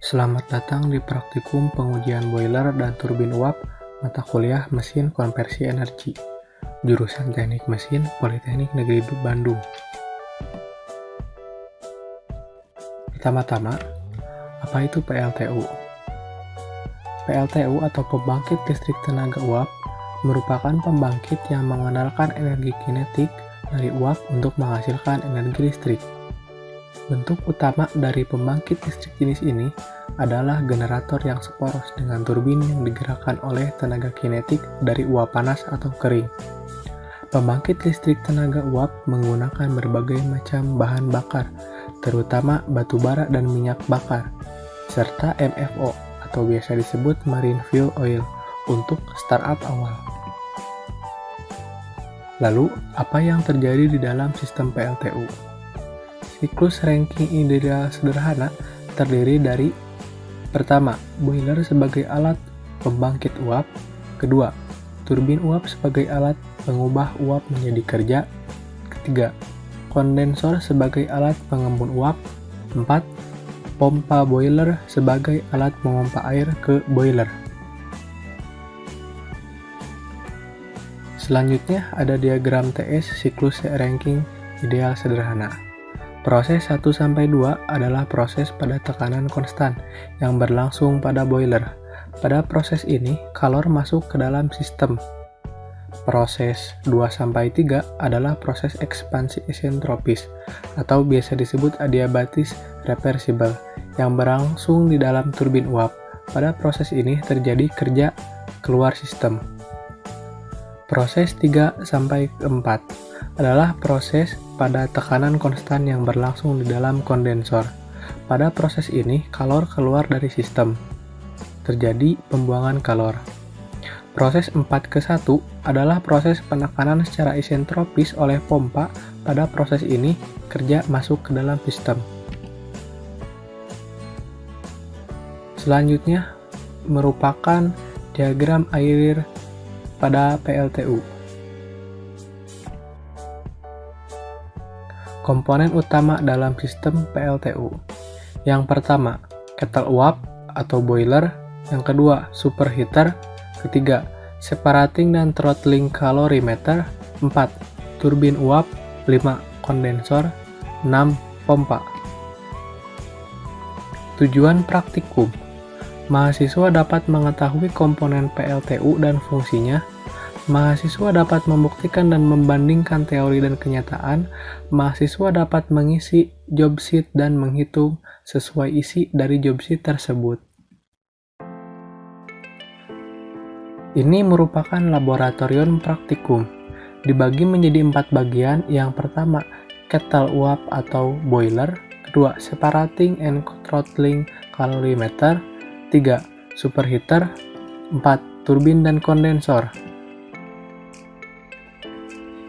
Selamat datang di praktikum pengujian boiler dan turbin uap mata kuliah Mesin Konversi Energi, jurusan Teknik Mesin Politeknik Negeri Bandung. Pertama-tama, apa itu PLTU? PLTU atau pembangkit listrik tenaga uap merupakan pembangkit yang mengandalkan energi kinetik dari uap untuk menghasilkan energi listrik. Bentuk utama dari pembangkit listrik jenis ini adalah generator yang seporos dengan turbin yang digerakkan oleh tenaga kinetik dari uap panas atau kering. Pembangkit listrik tenaga uap menggunakan berbagai macam bahan bakar, terutama batu bara dan minyak bakar, serta MFO atau biasa disebut marine fuel oil untuk startup awal. Lalu, apa yang terjadi di dalam sistem PLTU? Siklus ranking ideal sederhana terdiri dari: pertama, boiler sebagai alat pembangkit uap; kedua, turbin uap sebagai alat pengubah uap menjadi kerja; ketiga, kondensor sebagai alat pengembun uap; 4, pompa boiler sebagai alat memompa air ke boiler. Selanjutnya ada diagram TS siklus ranking ideal sederhana. Proses 1-2 adalah proses pada tekanan konstan yang berlangsung pada boiler. Pada proses ini, kalor masuk ke dalam sistem. Proses 2-3 adalah proses ekspansi isentropis atau biasa disebut adiabatis reversible yang berlangsung di dalam turbin uap. Pada proses ini terjadi kerja keluar sistem. Proses 3-4 adalah proses pada tekanan konstan yang berlangsung di dalam kondensor. Pada proses ini, kalor keluar dari sistem. Terjadi pembuangan kalor. Proses 4-1 adalah proses penekanan secara isentropis oleh pompa. Pada proses ini, kerja masuk ke dalam sistem. Selanjutnya, merupakan diagram air pada PLTU. Komponen utama dalam sistem PLTU. Yang pertama, kettle uap atau boiler. Yang kedua, superheater. Ketiga, separating dan throttling calorimeter. 4, turbin uap. 5, kondensor. 6, pompa. Tujuan praktikum. Mahasiswa dapat mengetahui komponen PLTU dan fungsinya. Mahasiswa dapat membuktikan dan membandingkan teori dan kenyataan. Mahasiswa dapat mengisi job sheet dan menghitung sesuai isi dari job sheet tersebut. Ini merupakan laboratorium praktikum. Dibagi menjadi 4 bagian. Yang pertama, kettle uap atau boiler. Kedua, separating and throttling calorimeter. 3, superheater. 4, turbin dan kondensor.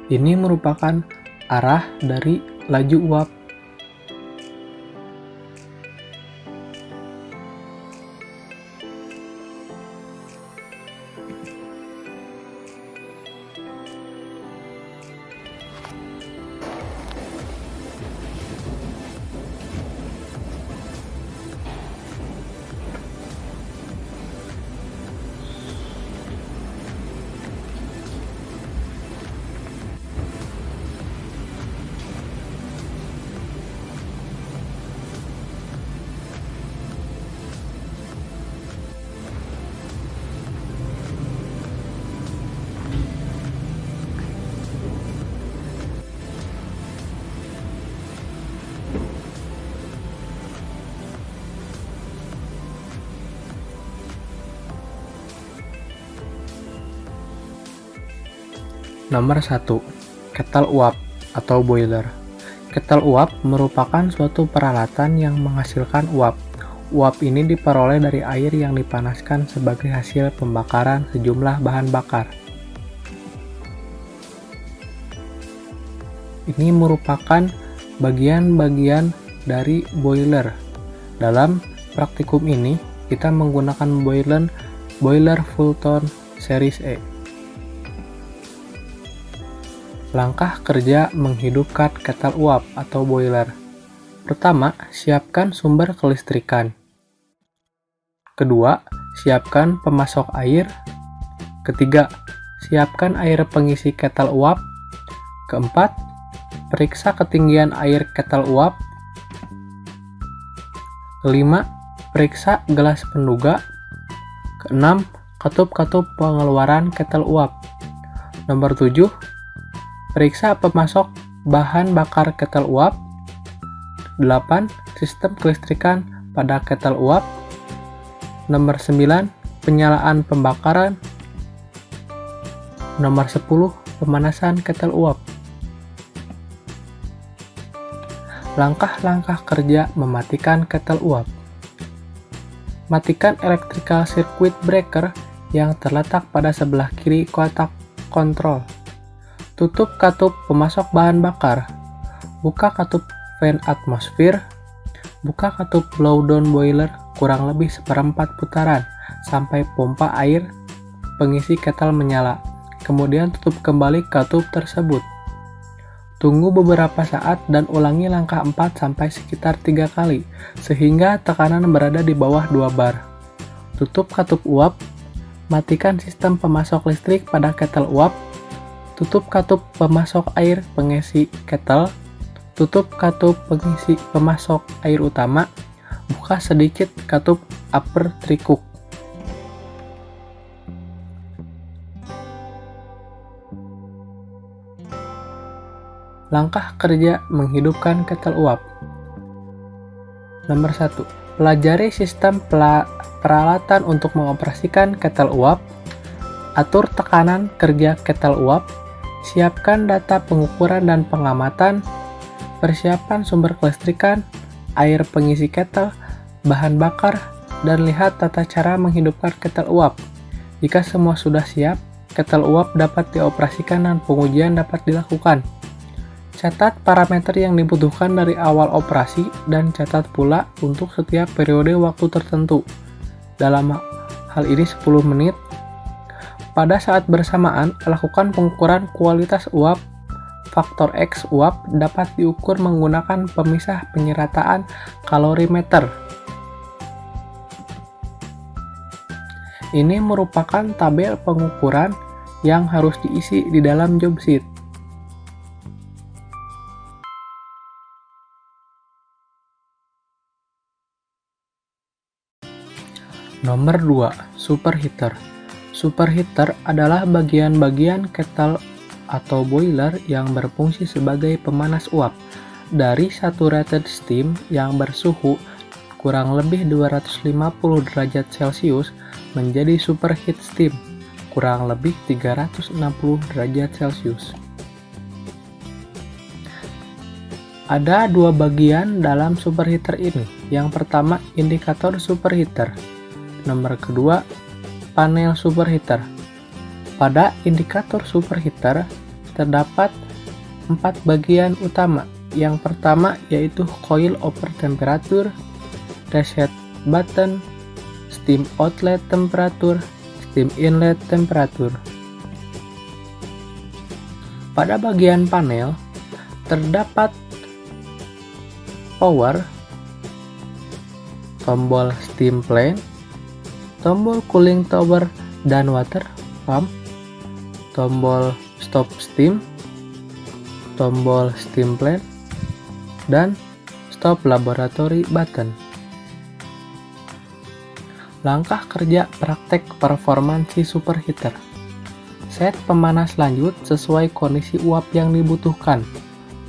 Ini merupakan arah dari laju uap. Nomor 1. Kettle uap atau boiler. Kettle uap merupakan suatu peralatan yang menghasilkan uap. Uap ini diperoleh dari air yang dipanaskan sebagai hasil pembakaran sejumlah bahan bakar. Ini merupakan bagian-bagian dari boiler. Dalam praktikum ini, kita menggunakan boiler Fulton Series E. Langkah kerja menghidupkan kettle uap atau boiler. Pertama, siapkan sumber kelistrikan. Kedua, siapkan pemasok air. Ketiga, siapkan air pengisi ketel uap. Keempat, periksa ketinggian air ketel uap. Kelima, periksa gelas penduga. Keenam, ketup-ketup pengeluaran ketel uap. Nomor 7, periksa pemasok bahan bakar ketel uap. 8, sistem kelistrikan pada ketel uap. Nomor 9, penyalaan pembakaran. Nomor 10, pemanasan ketel uap. Langkah-langkah kerja mematikan ketel uap. Matikan electrical circuit breaker yang terletak pada sebelah kiri kotak kontrol. Tutup katup pemasok bahan bakar. Buka katup fan atmosfer. Buka katup blowdown boiler kurang lebih 1/4 putaran sampai pompa air pengisi ketel menyala. Kemudian tutup kembali katup tersebut. Tunggu beberapa saat dan ulangi langkah 4 sampai sekitar 3 kali sehingga tekanan berada di bawah 2 bar. Tutup katup uap. Matikan sistem pemasok listrik pada ketel uap. Tutup katup pemasok air pengisi ketel. Tutup katup pengisi pemasok air utama. Buka sedikit katup upper trikuk. Langkah kerja menghidupkan ketel uap. Nomor 1. Pelajari sistem peralatan untuk mengoperasikan ketel uap. Atur tekanan kerja ketel uap. Siapkan data pengukuran dan pengamatan. Persiapan sumber kelistrikan, air pengisi ketel, bahan bakar, dan lihat tata cara menghidupkan ketel uap. Jika semua sudah siap, ketel uap dapat dioperasikan dan pengujian dapat dilakukan. Catat parameter yang dibutuhkan dari awal operasi dan catat pula untuk setiap periode waktu tertentu. Dalam hal ini 10 menit. Pada saat bersamaan, lakukan pengukuran kualitas uap. Faktor X uap dapat diukur menggunakan pemisah penyerataan kalorimeter. Ini merupakan tabel pengukuran yang harus diisi di dalam job sheet. Nomor 2, superheater. Superheater adalah bagian-bagian ketel atau boiler yang berfungsi sebagai pemanas uap dari saturated steam yang bersuhu kurang lebih 250 derajat Celcius menjadi superheat steam kurang lebih 360 derajat Celcius. Ada dua bagian dalam superheater ini. Yang pertama, indikator superheater. Nomor kedua, panel superheater. Pada indikator superheater terdapat 4 bagian utama. Yang pertama yaitu coil over temperature, reset button, steam outlet temperature, steam inlet temperature. Pada bagian panel terdapat power, tombol steam fan, tombol cooling tower dan water pump, tombol stop steam, tombol steam fan, dan stop laboratory button. Langkah kerja praktek performansi superheater. Set pemanas lanjut sesuai kondisi uap yang dibutuhkan.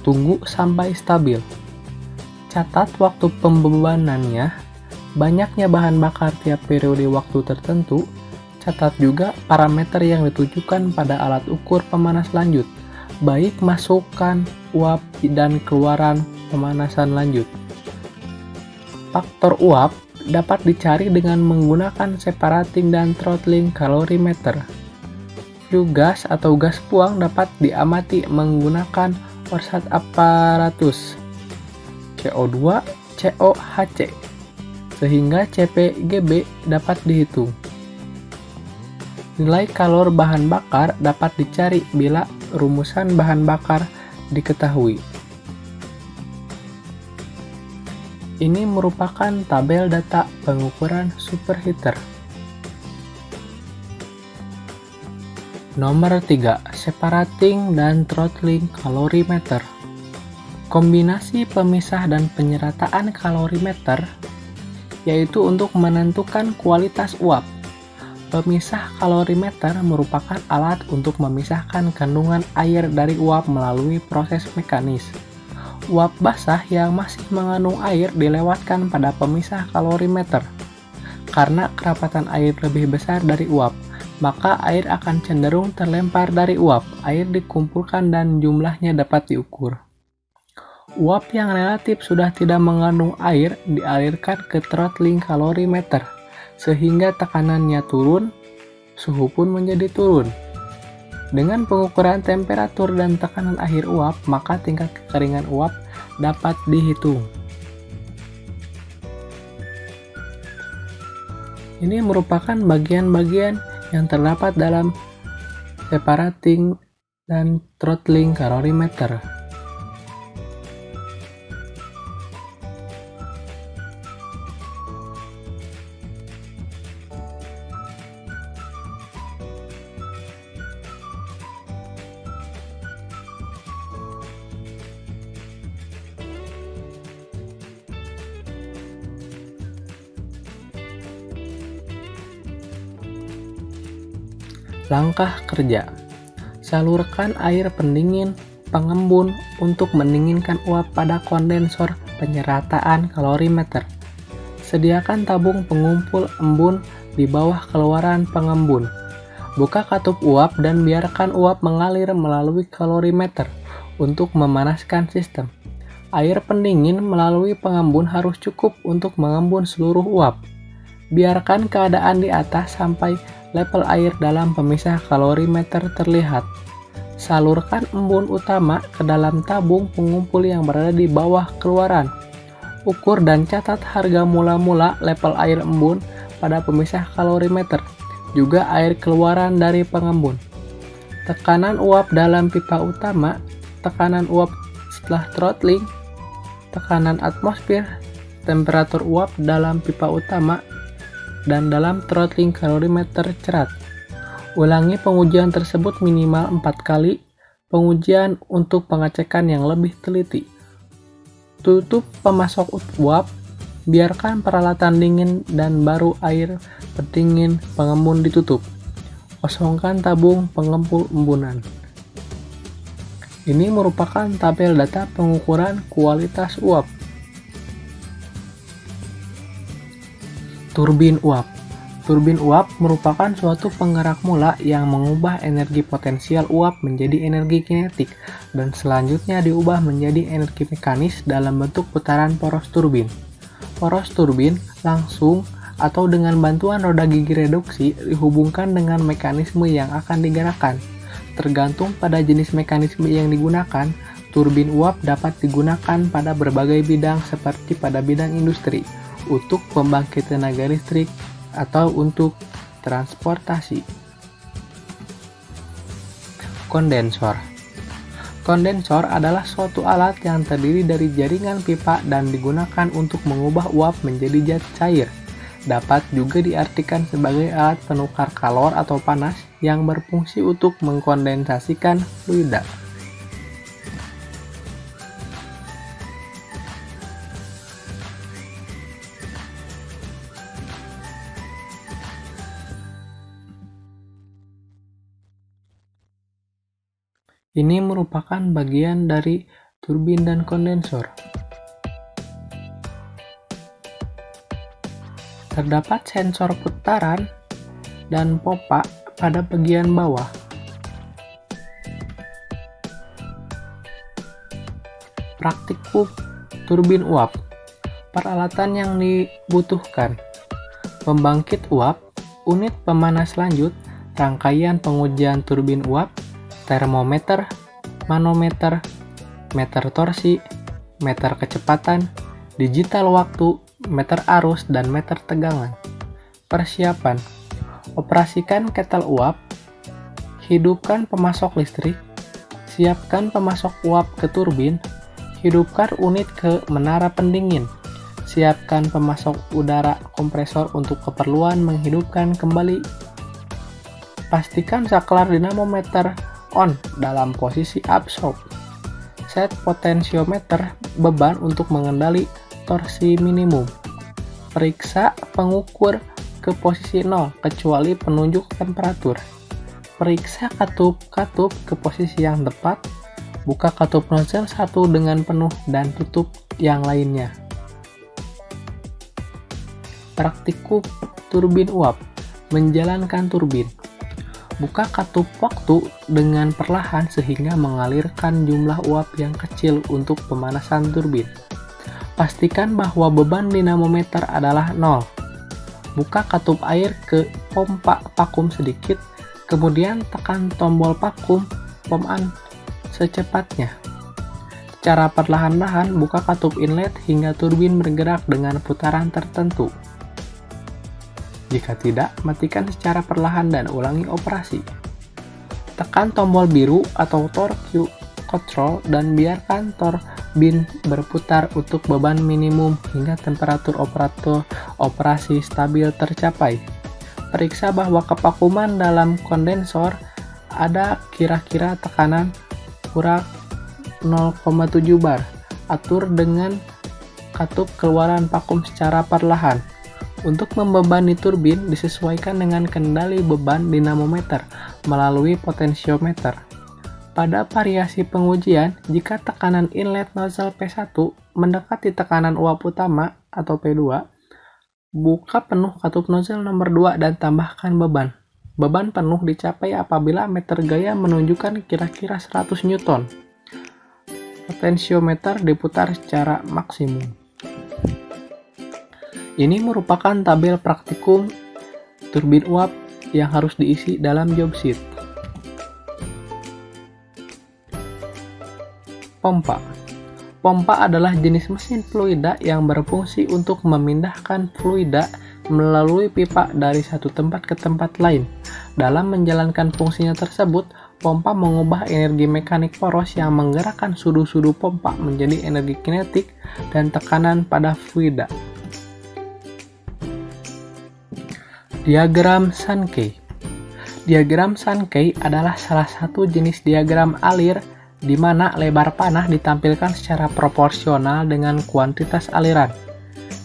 Tunggu sampai stabil. Catat waktu pembebanannya, banyaknya bahan bakar tiap periode waktu tertentu. Catat juga parameter yang ditujukan pada alat ukur pemanas lanjut, baik masukan uap dan keluaran pemanasan lanjut. Faktor uap dapat dicari dengan menggunakan separating dan throttling calorimeter. Flue gas atau gas buang dapat diamati menggunakan Orsat aparatus CO2 COHC sehingga CPGB dapat dihitung. Nilai kalor bahan bakar dapat dicari bila rumusan bahan bakar diketahui. Ini merupakan tabel data pengukuran superheater. Nomor 3, separating dan throttling calorimeter. Kombinasi pemisah dan penyerataan kalorimeter yaitu untuk menentukan kualitas uap. Pemisah kalorimeter merupakan alat untuk memisahkan kandungan air dari uap melalui proses mekanis. Uap basah yang masih mengandung air dilewatkan pada pemisah kalorimeter. Karena kerapatan air lebih besar dari uap, maka air akan cenderung terlempar dari uap. Air dikumpulkan dan jumlahnya dapat diukur. Uap yang relatif sudah tidak mengandung air dialirkan ke throttling calorimeter, sehingga tekanannya turun, suhu pun menjadi turun. Dengan pengukuran temperatur dan tekanan akhir uap, maka tingkat kekeringan uap dapat dihitung. Ini merupakan bagian-bagian yang terdapat dalam separating dan throttling calorimeter. Langkah kerja: salurkan air pendingin pengembun untuk mendinginkan uap pada kondensor penyerataan kalorimeter. Sediakan tabung pengumpul embun di bawah keluaran pengembun. Buka katup uap dan biarkan uap mengalir melalui kalorimeter untuk memanaskan sistem. Air pendingin melalui pengembun harus cukup untuk mengembun seluruh uap. Biarkan keadaan di atas sampai level air dalam pemisah kalorimeter terlihat. Salurkan embun utama ke dalam tabung pengumpul yang berada di bawah keluaran. Ukur dan catat harga mula-mula level air embun pada pemisah kalorimeter, juga air keluaran dari pengembun. Tekanan uap dalam pipa utama, tekanan uap setelah throttling, tekanan atmosfer, temperatur uap dalam pipa utama, dan dalam throttling kalorimeter cerat. Ulangi pengujian tersebut minimal 4 kali. Pengujian untuk pengecekan yang lebih teliti. Tutup pemasok uap, biarkan peralatan dingin dan baru air pendingin pengembun ditutup. Kosongkan tabung pengempul embunan. Ini merupakan tabel data pengukuran kualitas uap. Turbin uap. Turbin uap merupakan suatu penggerak mula yang mengubah energi potensial uap menjadi energi kinetik dan selanjutnya diubah menjadi energi mekanis dalam bentuk putaran poros turbin. Poros turbin langsung atau dengan bantuan roda gigi reduksi dihubungkan dengan mekanisme yang akan digerakkan. Tergantung pada jenis mekanisme yang digunakan, turbin uap dapat digunakan pada berbagai bidang seperti pada bidang industri, untuk pembangkit tenaga listrik, atau untuk transportasi. Kondensor. Kondensor adalah suatu alat yang terdiri dari jaringan pipa dan digunakan untuk mengubah uap menjadi zat cair. Dapat juga diartikan sebagai alat penukar kalor atau panas yang berfungsi untuk mengkondensasikan fluida. Ini merupakan bagian dari turbin dan kondensor. Terdapat sensor putaran dan pompa pada bagian bawah. Praktikum turbin uap. Peralatan yang dibutuhkan: pembangkit uap, unit pemanas lanjut, rangkaian pengujian turbin uap, termometer, manometer, meter torsi, meter kecepatan, digital waktu, meter arus, dan meter tegangan. Persiapan: operasikan ketel uap, hidupkan pemasok listrik, siapkan pemasok uap ke turbin, hidupkan unit ke menara pendingin, Siapkan pemasok udara kompresor untuk keperluan menghidupkan kembali. Pastikan saklar dinamometer on dalam posisi absorb. Set potensiometer beban untuk mengendali torsi minimum. Periksa pengukur ke posisi 0 kecuali penunjuk temperatur. Periksa katup ke posisi yang tepat. Buka katup nozzle satu dengan penuh dan tutup yang lainnya. Praktikum turbin uap. Menjalankan turbin. Buka katup waktu dengan perlahan sehingga mengalirkan jumlah uap yang kecil untuk pemanasan turbin. Pastikan bahwa beban dinamometer adalah 0. Buka katup air ke pompa vakum sedikit, kemudian tekan tombol vakum pom-an secepatnya. Secara perlahan-lahan buka katup inlet hingga turbin bergerak dengan putaran tertentu. Jika tidak, matikan secara perlahan dan ulangi operasi. Tekan tombol biru atau torque control dan biarkan turbin berputar untuk beban minimum hingga temperatur operasi stabil tercapai. Periksa bahwa kevakuman dalam kondensor ada kira-kira tekanan kurang 0,7 bar. Atur dengan katup keluaran vakum secara perlahan. Untuk membebani turbin disesuaikan dengan kendali beban dinamometer melalui potensiometer. Pada variasi pengujian, jika tekanan inlet nozzle P1 mendekati tekanan uap utama atau P2, buka penuh katup nozzle nomor 2 dan tambahkan beban. Beban penuh dicapai apabila meter gaya menunjukkan kira-kira 100 Newton. Potensiometer diputar secara maksimum. Ini merupakan tabel praktikum turbin uap yang harus diisi dalam job sheet. Pompa. Pompa adalah jenis mesin fluida yang berfungsi untuk memindahkan fluida melalui pipa dari satu tempat ke tempat lain. Dalam menjalankan fungsinya tersebut, pompa mengubah energi mekanik poros yang menggerakkan sudu-sudu pompa menjadi energi kinetik dan tekanan pada fluida. Diagram Sankey. Diagram Sankey adalah salah satu jenis diagram alir di mana lebar panah ditampilkan secara proporsional dengan kuantitas aliran.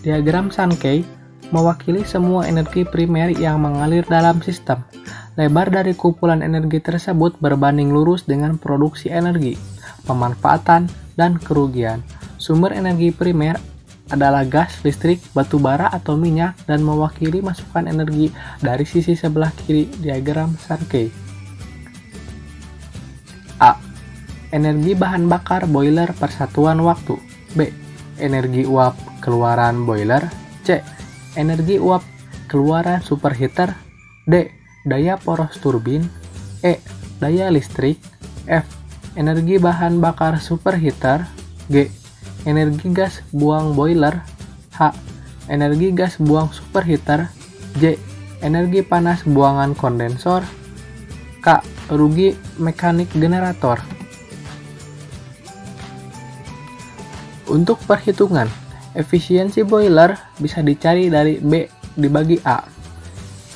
Diagram Sankey mewakili semua energi primer yang mengalir dalam sistem. Lebar dari kumpulan energi tersebut berbanding lurus dengan produksi energi, pemanfaatan, dan kerugian. Sumber energi primer adalah gas, listrik, batu bara, atau minyak dan mewakili masukan energi dari sisi sebelah kiri diagram Sankey. A. Energi bahan bakar boiler persatuan waktu. B. Energi uap keluaran boiler. C. Energi uap keluaran superheater. D. Daya poros turbin. E. Daya listrik. F. Energi bahan bakar superheater. G. Energi gas buang boiler. H. Energi gas buang superheater. J. Energi panas buangan kondensor. K. Rugi mekanik generator. Untuk perhitungan, efisiensi boiler bisa dicari dari B dibagi A.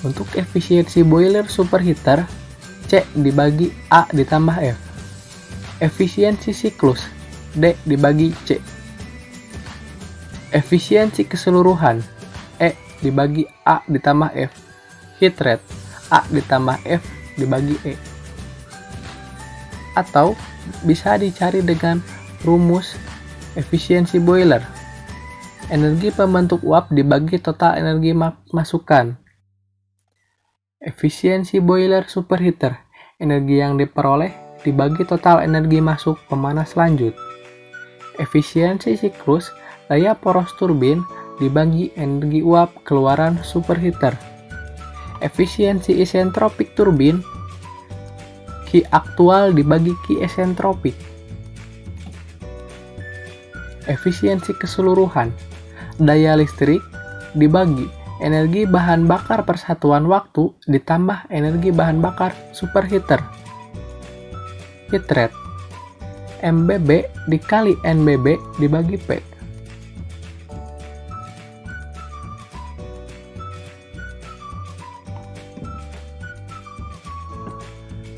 Untuk efisiensi boiler superheater, C dibagi A ditambah F. Efisiensi siklus, D dibagi C. Efisiensi keseluruhan, E dibagi A ditambah F. Heat rate, A ditambah F dibagi E. Atau bisa dicari dengan rumus efisiensi boiler. Energi pembentuk uap dibagi total energi masukan. Efisiensi boiler superheater, energi yang diperoleh dibagi total energi masuk pemanas lanjut. Efisiensi siklus, daya poros turbin dibagi energi uap keluaran superheater. Efisiensi isentropik turbin, Q aktual dibagi Q esentropik. Efisiensi keseluruhan, daya listrik dibagi energi bahan bakar persatuan waktu ditambah energi bahan bakar superheater. Heat rate, MBB dikali NBB dibagi P.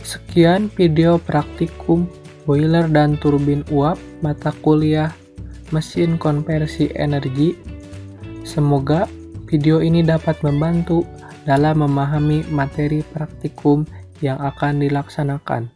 Sekian video praktikum boiler dan turbin uap mata kuliah mesin konversi energi. Semoga video ini dapat membantu dalam memahami materi praktikum yang akan dilaksanakan.